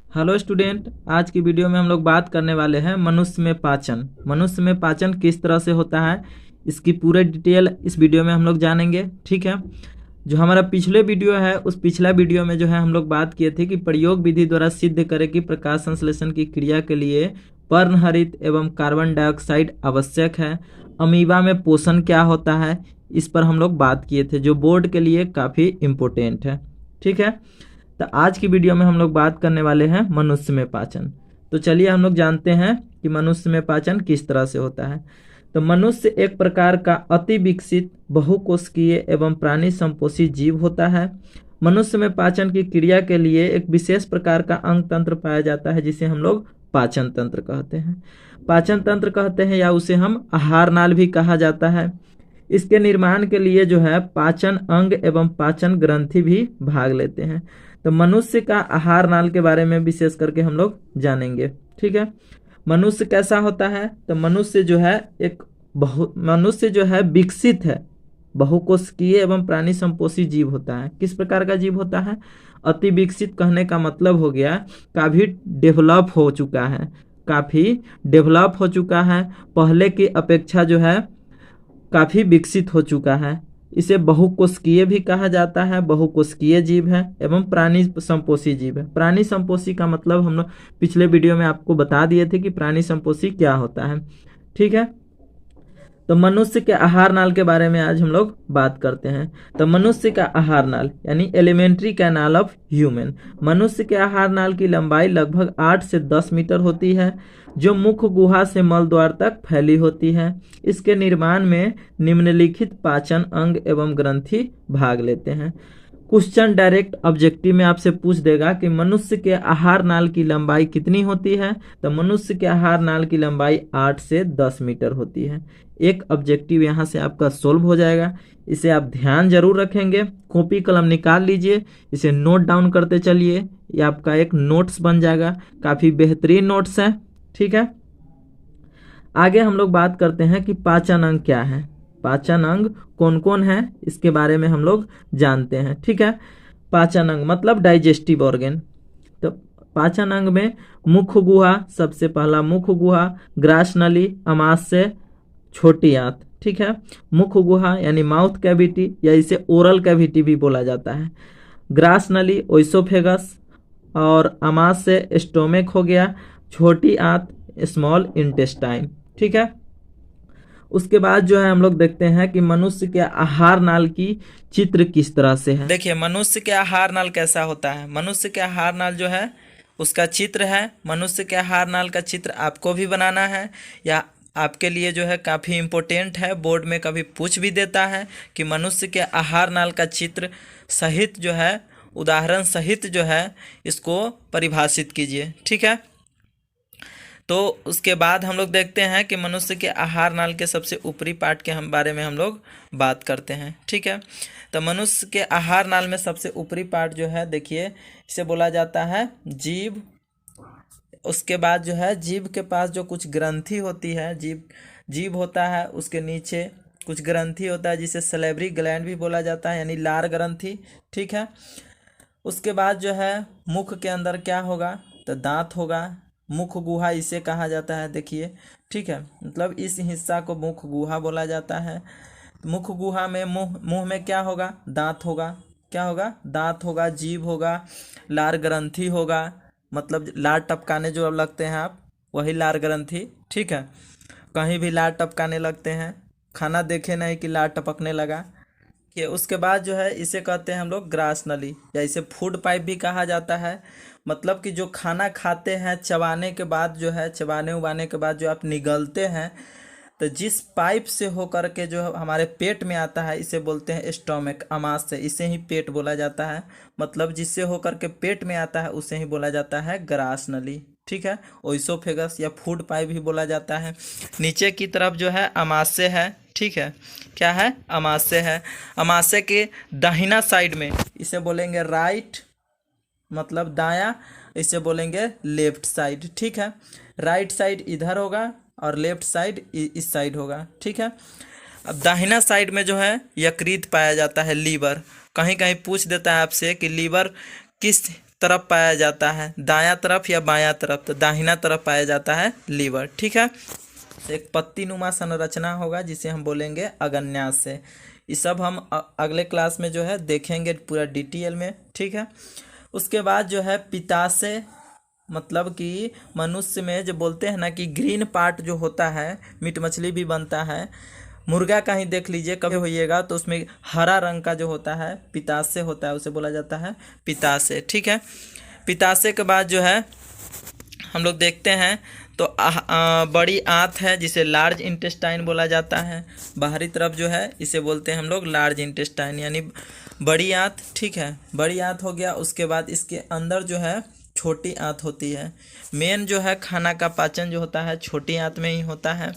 Hello student, आज की video में हम लोग बात करने वाले हैं मनुष्य में पाचन। मनुष्य में पाचन किस तरह से होता है, इसकी पूरे डिटेल इस वीडियो में हम लोग जानेंगे। ठीक है। जो हमारा पिछले वीडियो है, उस पिछला वीडियो में जो है हम लोग बात किए थे कि प्रयोग विधि द्वारा सिद्ध करें कि प्रकाश संश्लेषण की क्रिया के लिए पर्णहरित एवं कार्बन डाइऑक्साइड आवश्यक है। अमीबा में पोषण क्या होता है, इस पर हम लोग बात किए थे, जो बोर्ड के लिए काफ़ी इम्पोर्टेंट है। ठीक है। तो आज की वीडियो में हम लोग बात करने वाले हैं मनुष्य में पाचन। तो चलिए हम लोग जानते हैं कि मनुष्य में पाचन किस तरह से होता है। तो मनुष्य एक प्रकार का अति विकसित बहुकोशिकीय एवं प्राणी संपोषी जीव होता है। मनुष्य में पाचन की क्रिया के लिए एक विशेष प्रकार का अंग तंत्र पाया जाता है, जिसे हम लोग पाचन तंत्र कहते हैं। पाचन तंत्र कहते हैं या उसे हम आहार नाल भी कहा जाता है। इसके निर्माण के लिए जो है पाचन अंग एवं पाचन ग्रंथि भी भाग लेते हैं। तो मनुष्य का आहार नाल के बारे में विशेष करके हम लोग जानेंगे। ठीक है। मनुष्य कैसा होता है, तो मनुष्य जो है विकसित है, बहुकोशिकीय एवं प्राणी संपोषी जीव होता है। किस प्रकार का जीव होता है? अति विकसित कहने का मतलब हो गया काफी डेवलप हो चुका है, काफी डेवलप हो चुका है, पहले की अपेक्षा जो है काफी विकसित हो चुका है। इसे बहुकोशिकीय भी कहा जाता है, बहुकोशिकीय जीव है एवं प्राणी संपोषी जीव है। प्राणी संपोषी का मतलब हम लोग पिछले वीडियो में आपको बता दिए थे कि प्राणी संपोषी क्या होता है। ठीक है। तो मनुष्य के आहार नाल के बारे में आज हम लोग बात करते हैं। तो मनुष्य का आहार नाल यानी एलिमेंट्री कैनाल ऑफ ह्यूमन। मनुष्य के आहार नाल की लंबाई लगभग 8 से 10 मीटर होती है, जो मुख्य गुहा से मल द्वार तक फैली होती है। इसके निर्माण में निम्नलिखित पाचन अंग एवं ग्रंथि भाग लेते हैं। क्वेश्चन डायरेक्ट ऑब्जेक्टिव में आपसे पूछ देगा कि मनुष्य के आहार नाल की लंबाई कितनी होती है। तो मनुष्य के आहार नाल की लंबाई 8 से 10 मीटर होती है। एक ऑब्जेक्टिव यहाँ से आपका सोल्व हो जाएगा। इसे आप ध्यान जरूर रखेंगे, कॉपी कलम निकाल लीजिए, इसे नोट डाउन करते चलिए। ये आपका एक नोट्स बन जाएगा, काफ़ी बेहतरीन नोट्स है। ठीक है। आगे हम लोग बात करते हैं कि पाचन अंग क्या है, पाचन अंग कौन कौन है, इसके बारे में हम लोग जानते हैं। ठीक है। पाचन अंग मतलब डाइजेस्टिव ऑर्गन। तो पाचन अंग में मुख्य गुहा, सबसे पहला मुख्य गुहा, ग्रास नली, आमाशय, छोटी आंत। ठीक है। मुख्य गुहा यानी माउथ कैविटी या इसे ओरल कैविटी भी बोला जाता है। ग्रास नली ओइसोफेगस और आमाशय स्टोमक हो गया। छोटी आंत स्मॉल इंटेस्टाइन। ठीक है। उसके बाद जो है हम लोग देखते हैं कि मनुष्य के आहार नाल की चित्र किस तरह से है। देखिए मनुष्य के आहार नाल कैसा होता है। मनुष्य के आहार नाल जो है उसका चित्र है। मनुष्य के आहार नाल का चित्र आपको भी बनाना है, या आपके लिए जो है काफ़ी इम्पोर्टेंट है, बोर्ड में कभी पूछ भी देता है कि मनुष्य के आहार नाल का चित्र सहित जो है, उदाहरण सहित जो है इसको परिभाषित कीजिए। ठीक है। तो उसके बाद हम लोग देखते हैं कि मनुष्य के आहार नाल के सबसे ऊपरी पार्ट के हम बारे में हम लोग बात करते हैं। ठीक है। तो मनुष्य के आहार नाल में सबसे ऊपरी पार्ट जो है, देखिए इसे बोला जाता है जीभ। उसके बाद जो है जीभ के पास जो कुछ ग्रंथि होती है, जीभ होता है, उसके नीचे कुछ ग्रंथि होता है जिसे सलेवरी ग्लैंड भी बोला जाता है, यानी लार ग्रंथि। ठीक है। उसके बाद जो है मुख के अंदर क्या होगा, तो दांत होगा। मुख गुहा इसे कहा जाता है, देखिए। ठीक है। मतलब इस हिस्सा को मुख गुहा बोला जाता है। मुख गुहा में मुंह में क्या होगा, दांत होगा। क्या होगा, दांत होगा, जीभ होगा, लार ग्रंथि होगा, मतलब लार टपकाने जो अब लगते हैं आप, वही लार ग्रंथि। ठीक है। कहीं भी लार टपकाने लगते हैं, खाना देखे नहीं कि लार टपकने लगा। कि उसके बाद जो है इसे कहते हैं हम लोग ग्रास नली, या इसे फूड पाइप भी कहा जाता है। मतलब कि जो खाना खाते हैं, चबाने के बाद जो है, चबाने उबाने के बाद जो आप निगलते हैं, तो जिस पाइप से होकर के जो हमारे पेट में आता है, इसे बोलते हैं स्टोमक, आमाशय। इसे ही पेट बोला जाता है। मतलब जिससे होकर के पेट में आता है उसे ही बोला जाता है ग्रास नली। ठीक है। ओइसोफेगस या फूड पाइप भी बोला जाता है। नीचे की तरफ जो है आमाशय है। ठीक है। क्या है, आमाशय है। आमाशय के दाहिना साइड में इसे बोलेंगे राइट, मतलब दाया, इसे बोलेंगे लेफ्ट साइड। ठीक है। राइट साइड इधर होगा और लेफ्ट साइड इस साइड होगा। ठीक है। अब दाहिना साइड में जो है यकृत पाया जाता है, लीवर। कहीं कहीं पूछ देता है आपसे कि लीवर किस तरफ पाया जाता है, दायां तरफ या बायां तरफ, तो दाहिना तरफ पाया जाता है लीवर। ठीक है, एक पत्ती नुमा संरचना होगा जिसे हम बोलेंगे अग्न्याशय। ये सब हम अगले क्लास में जो है देखेंगे पूरा डिटेल में। ठीक है, उसके बाद जो है पित्ताशय, मतलब कि मनुष्य में जो बोलते हैं ना कि ग्रीन पार्ट जो होता है, मीट मछली भी बनता है, मुर्गा का ही देख लीजिए कभी होइएगा तो उसमें हरा रंग का जो होता है पित्ताशय होता है, उसे बोला जाता है पित्ताशय। ठीक है, पित्ताशय के बाद जो है हम लोग देखते हैं तो बड़ी आंत है जिसे लार्ज इंटेस्टाइन बोला जाता है। बाहरी तरफ जो है इसे बोलते हैं हम लोग लार्ज इंटेस्टाइन, यानी बड़ी आंत। ठीक है, बड़ी आंत हो गया। उसके बाद इसके अंदर जो है छोटी आंत होती है। मेन जो है खाना का पाचन जो होता है छोटी आंत में ही होता है।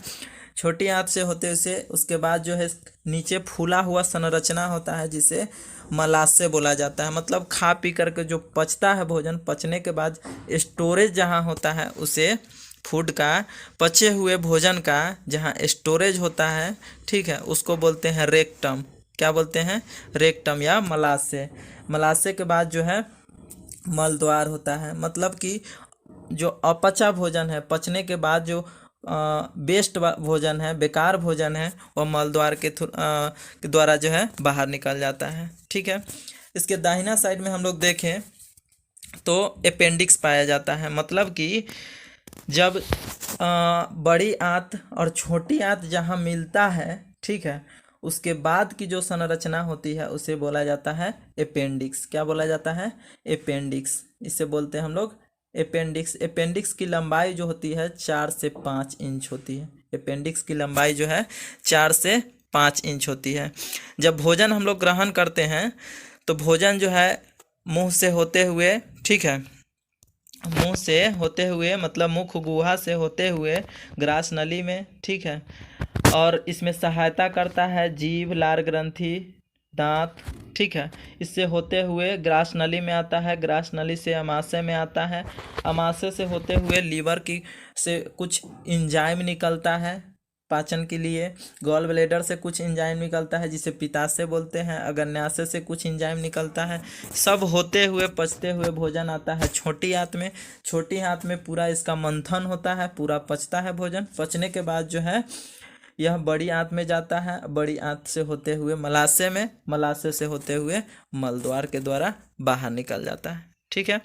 छोटी आंत से होते हुए उसके बाद जो है नीचे फूला हुआ संरचना होता है जिसे मलाशय बोला जाता है। मतलब खा पी करके जो पचता है भोजन, पचने के बाद स्टोरेज जहाँ होता है उसे फूड का, पचे हुए भोजन का जहाँ स्टोरेज होता है, ठीक है, उसको बोलते हैं रेक्टम। क्या बोलते हैं? रेक्टम या मलाशय। मलाशय के बाद जो है मल द्वार होता है। मतलब कि जो अपचा भोजन है, पचने के बाद जो वेस्ट भोजन है, बेकार भोजन है, वह मल द्वार के द्वारा जो है बाहर निकल जाता है। ठीक है, इसके दाहिना साइड में हम लोग देखें तो अपेंडिक्स पाया जाता है। मतलब कि जब बड़ी आंत और छोटी आंत जहाँ मिलता है, ठीक है, उसके बाद की जो संरचना होती है उसे बोला जाता है अपेंडिक्स। क्या बोला जाता है? अपेंडिक्स। इसे बोलते हैं हम लोग अपेंडिक्स। अपेंडिक्स की लंबाई जो होती है 4 से 5 इंच होती है। अपेंडिक्स की लंबाई जो है 4 से 5 इंच होती है। जब भोजन हम लोग ग्रहण करते हैं तो भोजन जो है मुंह से होते हुए, ठीक है, मुंह से होते हुए मतलब मुख गुहा से होते हुए ग्रास नली में, ठीक है, और इसमें सहायता करता है जीभ, लार ग्रंथि, दांत, ठीक है, इससे होते हुए ग्रास नली में आता है। ग्रास नली से अमाशय में आता है। अमाशय से होते हुए लीवर की से कुछ एंजाइम निकलता है पाचन के लिए। गॉल ब्लैडर से कुछ एंजाइम निकलता है जिसे पित्ताशय बोलते हैं। अग्न्याशय से कुछ एंजाइम निकलता है। सब होते हुए पचते हुए भोजन आता है छोटी आंत में। छोटी आंत में पूरा इसका मंथन होता है, पूरा पचता है भोजन। पचने के बाद जो है यह बड़ी आंत में जाता है। बड़ी आंत से होते हुए मलाशय में, मलाशय से होते हुए मल द्वार के द्वारा बाहर निकल जाता है। ठीक है,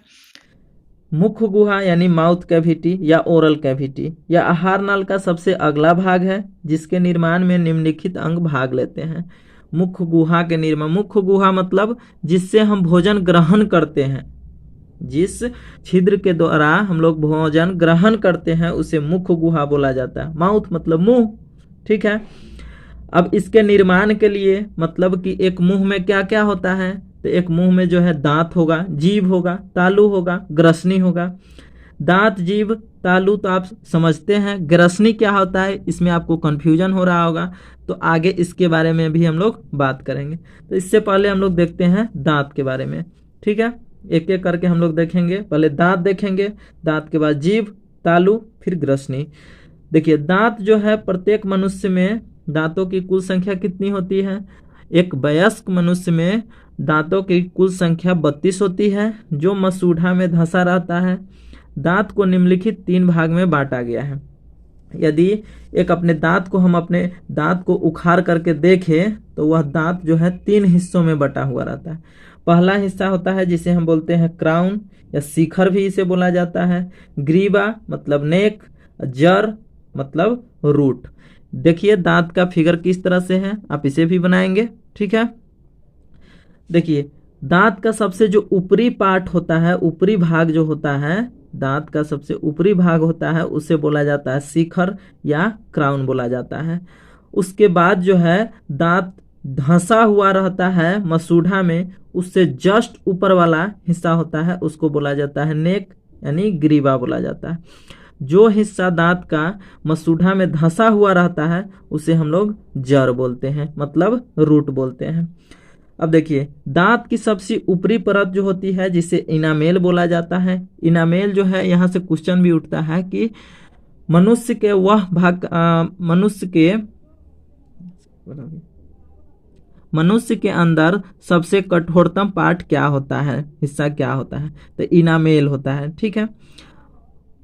मुख गुहा यानी माउथ कैविटी या ओरल कैविटी या आहार नाल का सबसे अगला भाग है जिसके निर्माण में निम्नलिखित अंग भाग लेते हैं। मुख गुहा के निर्माण, मुख गुहा मतलब जिससे हम भोजन ग्रहण करते हैं, जिस छिद्र के द्वारा हम लोग भोजन ग्रहण करते हैं उसे मुख गुहा बोला जाता है। माउथ मतलब मुंह, ठीक है। अब इसके निर्माण के लिए मतलब कि एक मुंह में क्या क्या होता है, तो एक मुंह में जो है दांत होगा, जीभ होगा, तालू होगा, ग्रसनी होगा। दांत, जीभ, तालू तो आप समझते हैं। ग्रसनी क्या होता है इसमें आपको कंफ्यूजन हो रहा होगा, तो आगे इसके बारे में भी हम लोग बात करेंगे। तो इससे पहले हम लोग देखते हैं दांत के बारे में, ठीक है। एक एक करके हम लोग देखेंगे। पहले दांत देखेंगे, दांत के बाद जीभ, तालू, फिर ग्रसनी। देखिए दांत जो है प्रत्येक मनुष्य में दांतों की कुल संख्या कितनी होती है? एक वयस्क मनुष्य में दांतों की कुल संख्या 32 होती है जो मसूढ़ा में धंसा रहता है। दांत को निम्नलिखित 3 भाग में बांटा गया है। यदि एक अपने दांत को हम अपने दांत को उखाड़ करके देखें तो वह दांत जो है 3 हिस्सों में बटा हुआ रहता है। पहला हिस्सा होता है जिसे हम बोलते हैं क्राउन या शिखर भी इसे बोला जाता है। ग्रीवा मतलब नेक, जड़ मतलब रूट। देखिए दांत का फिगर किस तरह से है, आप इसे भी बनाएंगे, ठीक है। देखिए दांत का सबसे जो ऊपरी पार्ट होता है, ऊपरी भाग जो होता है, दांत का सबसे ऊपरी भाग होता है उसे बोला जाता है शिखर या क्राउन बोला जाता है। उसके बाद जो है दांत धंसा हुआ रहता है मसूढ़ा में, उससे जस्ट ऊपर वाला हिस्सा होता है उसको बोला जाता है नेक यानी ग्रीवा बोला जाता है। जो हिस्सा दांत का मसूढ़ा में धंसा हुआ रहता है उसे हम लोग जड़ बोलते हैं, मतलब रूट बोलते हैं। अब देखिए दांत की सबसे ऊपरी परत जो होती है जिसे इनामेल बोला जाता है। इनामेल जो है यहाँ से क्वेश्चन भी उठता है कि मनुष्य के वह भाग मनुष्य के अंदर सबसे कठोरतम पार्ट क्या होता है, हिस्सा क्या होता है? तो इनामेल होता है। ठीक है,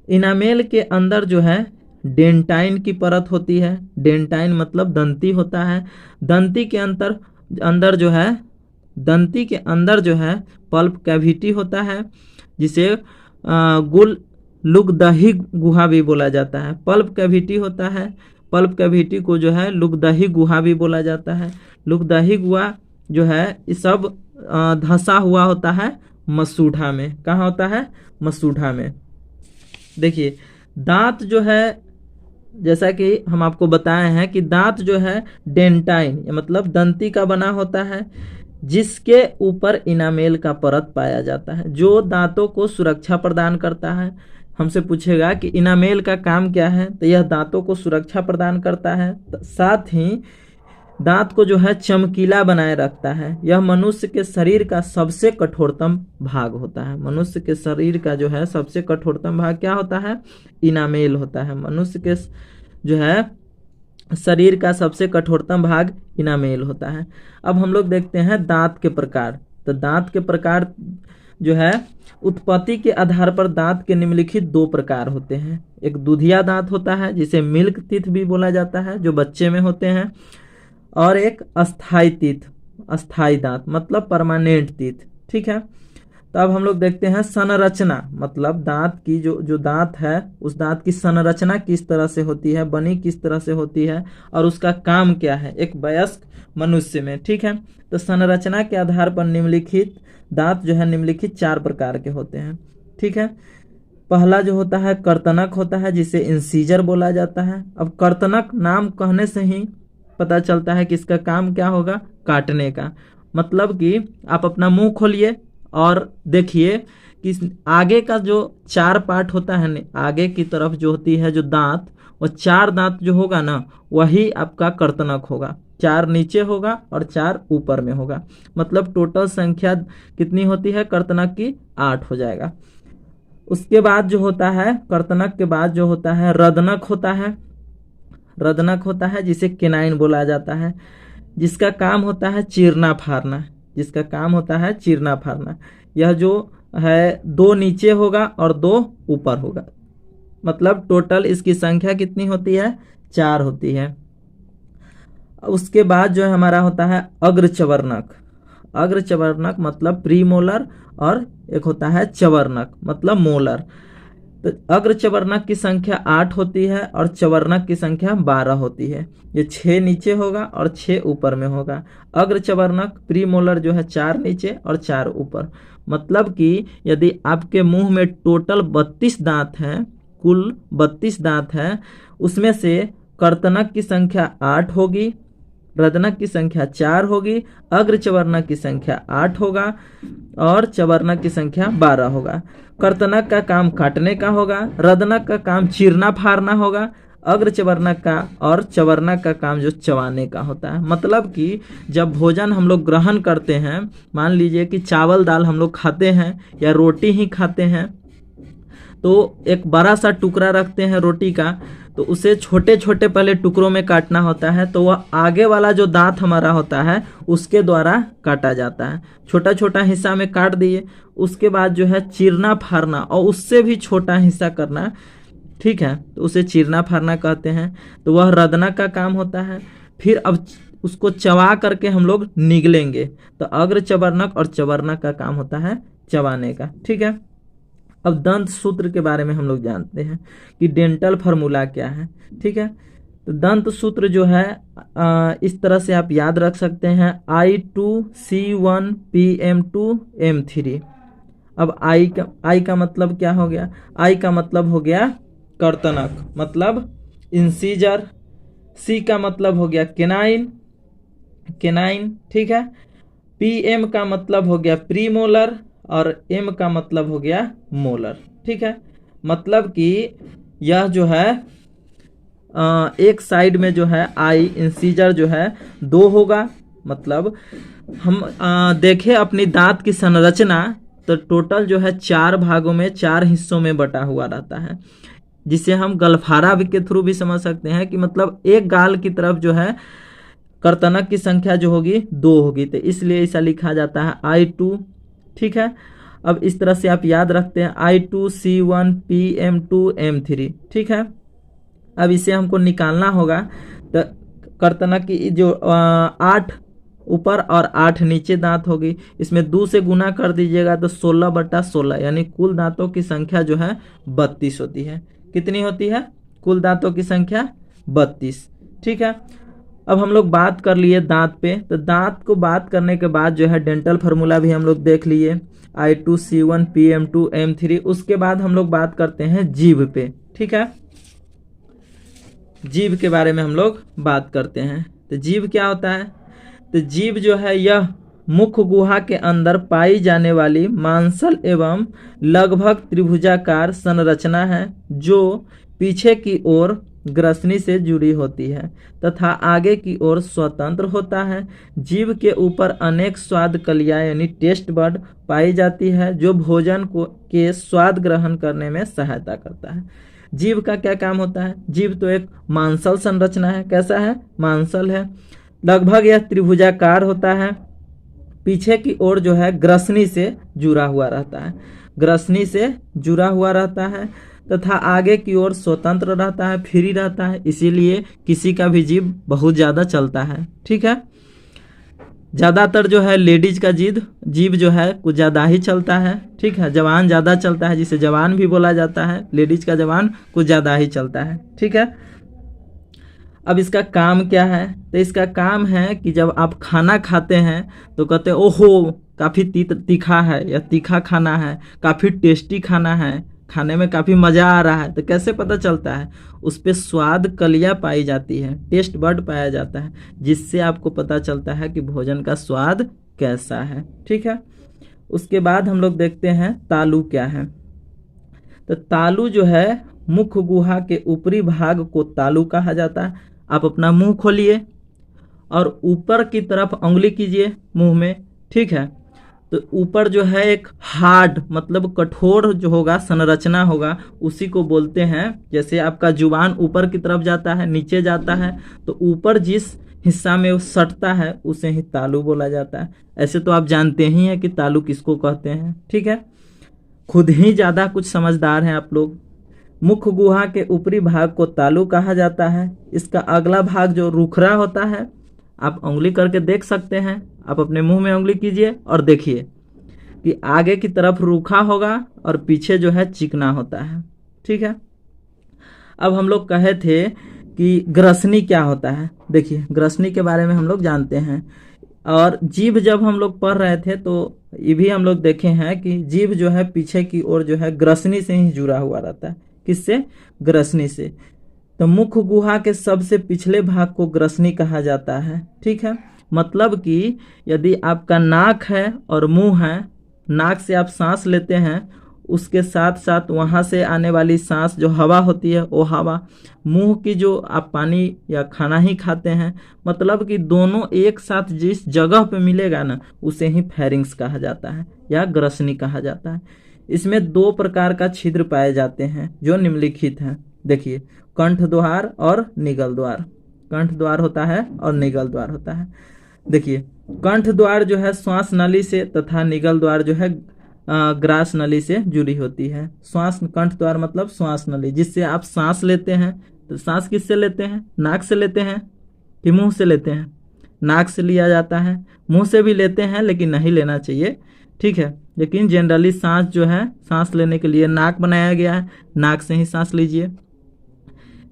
इनामेल के अंदर जो है डेंटाइन की परत होती है। डेंटाइन मतलब दंती होता है। दंती के अंदर जो है, दंती के अंदर जो है पल्प कैविटी होता है, जिसे गुल लुगदही गुहा भी बोला जाता है। पल्प कैविटी होता है, पल्प कैविटी को जो है लुगदही गुहा भी बोला जाता है। लुगदही गुहा जो है ये सब धंसा हुआ होता है मसूढ़ा में। कहाँ होता है? मसूढ़ा में। देखिए दांत जो है, जैसा कि हम आपको बताए हैं कि दांत जो है डेंटाइन मतलब दंती का बना होता है, जिसके ऊपर इनामेल का परत पाया जाता है, जो दांतों को सुरक्षा प्रदान करता है। हमसे पूछेगा कि इनामेल का काम क्या है, तो यह दांतों को सुरक्षा प्रदान करता है, साथ ही दांत को जो है चमकीला बनाए रखता है। यह मनुष्य के शरीर का सबसे कठोरतम भाग होता है। मनुष्य के शरीर का जो है सबसे कठोरतम भाग क्या होता है? इनामेल होता है। मनुष्य के जो है शरीर का सबसे कठोरतम भाग इनामेल होता है। अब हम लोग देखते हैं दांत के प्रकार। तो दांत के प्रकार जो है, उत्पत्ति के आधार पर दांत के निम्नलिखित दो प्रकार होते हैं। एक दूधिया दांत होता है, जिसे मिल्क टीथ भी बोला जाता है, जो बच्चे में होते हैं, और एक अस्थाई टीथ, अस्थाई दांत मतलब परमानेंट टीथ। ठीक है, तो अब हम लोग देखते हैं संरचना, मतलब दांत की जो दांत है उस दांत की संरचना किस तरह से होती है, बनी किस तरह से होती है, और उसका काम क्या है एक वयस्क मनुष्य में। ठीक है, तो संरचना के आधार पर निम्नलिखित दांत जो है निम्नलिखित 4 प्रकार के होते हैं। ठीक है, पहला जो होता है कर्तनक होता है, जिसे इंसीजर बोला जाता है। अब कर्तनक नाम कहने से ही पता चलता है कि इसका काम क्या होगा, काटने का। मतलब कि आप अपना मुंह खोलिए और देखिए कि आगे का जो 4 पार्ट होता है ना, आगे की तरफ जो होती है जो दांत, वो 4 दांत जो होगा ना, वही आपका कर्तनक होगा। 4 नीचे होगा और 4 ऊपर में होगा। मतलब टोटल संख्या कितनी होती है कर्तनक की? 8 हो जाएगा। उसके बाद जो होता है कर्तनक के बाद जो होता है रदनक होता है। रदनक होता है जिसे केनाइन बोला जाता है, जिसका काम होता है चीरना फाड़ना, जिसका काम होता है चीरना फाड़ना। यह जो है 2 नीचे होगा और 2 ऊपर होगा। मतलब टोटल इसकी संख्या कितनी होती है? 4 होती है। उसके बाद जो है हमारा होता है अग्रचवर्णक। अग्रचवर्णक मतलब प्रीमोलर, और एक होता है चवर्णक मतलब मोलर। तो अग्रचवर्णक की संख्या 8 होती है और चवर्णक की संख्या 12 होती है। ये 6 नीचे होगा और 6 ऊपर में होगा। अग्रचवर्णक प्रीमोलर जो है 4 नीचे और 4 ऊपर। मतलब कि यदि आपके मुंह में टोटल 32 दांत हैं, कुल 32 दांत हैं, उसमें से कर्तनक की संख्या 8 होगी, रदनक की संख्या 4 होगी, अग्रचवर्णक की संख्या 8 होगा और चवर्णक की संख्या 12 होगा। कर्तनक का काम काटने का होगा, रदनक का काम चीरना फाड़ना होगा, अग्रचवर्णक का और चवर्णक का काम जो चबाने का होता है। मतलब कि जब भोजन हम लोग ग्रहण करते हैं, मान लीजिए कि चावल दाल हम लोग खाते हैं या रोटी ही खाते हैं, तो एक बड़ा सा टुकड़ा रखते हैं रोटी का, तो उसे छोटे छोटे पहले टुकड़ों में काटना होता है। तो वह आगे वाला जो दांत हमारा होता है उसके द्वारा काटा जाता है। छोटा छोटा हिस्सा में काट दिए, उसके बाद जो है चीरना फाड़ना और उससे भी छोटा हिस्सा करना, ठीक है, तो उसे चीरना फाड़ना कहते हैं। तो वह रदना का काम होता है। फिर अब उसको चबा करके हम लोग निगलेंगे, तो अग्र चवर्णक और चवर्णक का काम होता है चबाने का। ठीक है, अब दंत सूत्र के बारे में हम लोग जानते हैं कि डेंटल फार्मूला क्या है। ठीक है, तो दंत सूत्र जो है इस तरह से आप याद रख सकते हैं, I2C1 PM2 M3। अब आई का मतलब क्या हो गया? आई का मतलब हो गया कर्तनक मतलब इंसीजर। सी का मतलब हो गया केनाइन, केनाइन। ठीक है, PM का मतलब हो गया प्रीमोलर और M का मतलब हो गया मोलर। ठीक है, मतलब कि यह जो है एक साइड में जो है आई इंसीजर जो है 2 होगा। मतलब हम देखें अपनी दांत की संरचना, तो टोटल जो है 4 भागों में 4 हिस्सों में बटा हुआ रहता है, जिसे हम गलफारा के थ्रू भी समझ सकते हैं कि मतलब एक गाल की तरफ जो है कर्तनक की संख्या जो होगी 2 होगी, तो इसलिए ऐसा लिखा जाता है I2। ठीक है, अब इस तरह से आप याद रखते हैं I2 C1 PM2 M3। ठीक है, अब इसे हमको निकालना होगा। तो कर्तनक की जो 8 ऊपर और 8 नीचे दांत होगी, इसमें 2 से गुना कर दीजिएगा तो 16/16, यानी कुल दांतों की संख्या जो है 32 होती है। कितनी होती है? कुल दांतों की संख्या 32। ठीक है, अब हम लोग बात कर लिए दांत पे, तो दांत को बात करने के बाद जो है डेंटल फार्मूला भी हम लोग देख लिए, I2 C1 PM2 M3। उसके बाद हम लोग बात करते हैं जीभ पे। ठीक है, जीभ के बारे में हम लोग बात करते हैं। तो जीभ क्या होता है? तो जीभ जो है यह मुख गुहा के अंदर पाई जाने वाली मांसल एवं लगभग त्रिभुजाकार संरचना है जो पीछे की ओर ग्रसनी से जुड़ी होती है तथा आगे की ओर स्वतंत्र होता है। जीभ के ऊपर अनेक स्वाद कलियां यानी टेस्ट बड पाई जाती है जो भोजन के स्वाद ग्रहण करने में सहायता करता है। जीभ का क्या काम होता है? जीभ तो एक मांसल संरचना है। कैसा है? मांसल है। लगभग यह त्रिभुजाकार होता है, पीछे की ओर जो है ग्रसनी से जुड़ा हुआ रहता है, ग्रसनी से जुड़ा हुआ रहता है तथा आगे की ओर स्वतंत्र रहता है, फ्री रहता है। इसीलिए किसी का भी जीभ बहुत ज़्यादा चलता है। ठीक है, ज़्यादातर जो है लेडीज का जीभ जो है कुछ ज़्यादा ही चलता है। ठीक है, जवान ज़्यादा चलता है, जिसे जवान भी बोला जाता है। लेडीज का जवान कुछ ज़्यादा ही चलता है। ठीक है, अब इसका काम क्या है? तो इसका काम है कि जब आप खाना खाते हैं तो कहते हैं ओहो काफ़ी तीखा है या तीखा खाना है, काफ़ी टेस्टी खाना है, खाने में काफ़ी मज़ा आ रहा है। तो कैसे पता चलता है? उस पर स्वाद कलियाँ पाई जाती है, टेस्ट बड पाया जाता है, जिससे आपको पता चलता है कि भोजन का स्वाद कैसा है। ठीक है, उसके बाद हम लोग देखते हैं तालु क्या है। तो तालु जो है मुख गुहा के ऊपरी भाग को तालु कहा जाता है। आप अपना मुंह खोलिए और ऊपर की तरफ उंगली कीजिए मुंह में। ठीक है, तो ऊपर जो है एक हार्ड मतलब कठोर जो होगा संरचना होगा, उसी को बोलते हैं। जैसे आपका जुबान ऊपर की तरफ जाता है, नीचे जाता है, तो ऊपर जिस हिस्सा में वो सटता है उसे ही तालु बोला जाता है। ऐसे तो आप जानते ही हैं कि तालु किसको कहते हैं। ठीक है, खुद ही ज़्यादा कुछ समझदार हैं आप लोग। मुख गुहा के ऊपरी भाग को तालु कहा जाता है। इसका अगला भाग जो रुखरा होता है, आप उंगली करके देख सकते हैं। आप अपने मुंह में उंगली कीजिए और देखिए कि आगे की तरफ रूखा होगा और पीछे जो है चिकना होता है। ठीक है, अब हम लोग कहे थे कि ग्रसनी क्या होता है। देखिए, ग्रसनी के बारे में हम लोग जानते हैं, और जीभ जब हम लोग पढ़ रहे थे तो ये भी हम लोग देखे हैं कि जीभ जो है पीछे की ओर जो है ग्रसनी से ही जुड़ा हुआ रहता है। किससे? ग्रसनी से। तो मुख गुहा के सबसे पिछले भाग को ग्रसनी कहा जाता है। ठीक है, मतलब कि यदि आपका नाक है और मुंह है, नाक से आप सांस लेते हैं, उसके साथ साथ वहाँ से आने वाली सांस जो हवा होती है वो हवा, मुंह की जो आप पानी या खाना ही खाते हैं, मतलब कि दोनों एक साथ जिस जगह पे मिलेगा ना उसे ही फेरिंग्स कहा जाता है या ग्रसनी कहा जाता है। इसमें 2 प्रकार का छिद्र पाए जाते हैं जो निम्नलिखित हैं। देखिए, कंठ द्वार और निगल द्वार। कंठ द्वार होता है और निगल द्वार होता है। देखिए, कंठ द्वार जो है श्वास नली से तथा निगल द्वार जो है ग्रास नली से जुड़ी होती है। श्वास कंठ द्वार मतलब श्वास नली, जिससे आप सांस लेते हैं। तो सांस किससे लेते हैं? नाक से लेते हैं कि मुंह से लेते हैं? नाक से लिया जाता है, मुंह से भी लेते हैं लेकिन नहीं लेना चाहिए। ठीक है, लेकिन जनरली सांस जो है, सांस लेने के लिए नाक बनाया गया है, नाक से ही सांस लीजिए।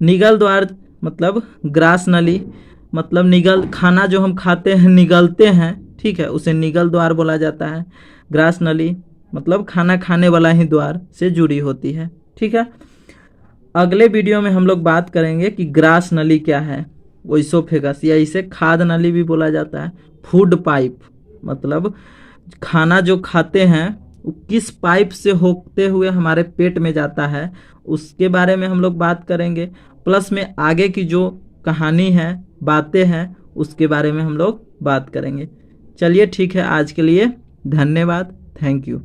निगल द्वार मतलब ग्रास नली, मतलब निगल, खाना जो हम खाते हैं निगलते हैं, ठीक है, उसे निगल द्वार बोला जाता है। ग्रास नली मतलब खाना खाने वाला ही द्वार से जुड़ी होती है। ठीक है, अगले वीडियो में हम लोग बात करेंगे कि ग्रास नली क्या है, ओइसोफेगस, या इसे खाद्य नली भी बोला जाता है। फूड पाइप मतलब खाना जो खाते हैं वो किस पाइप से होते हुए हमारे पेट में जाता है, उसके बारे में हम लोग बात करेंगे। प्लस में आगे की जो कहानी है, बातें हैं, उसके बारे में हम लोग बात करेंगे। चलिए ठीक है, आज के लिए धन्यवाद, थैंक यू।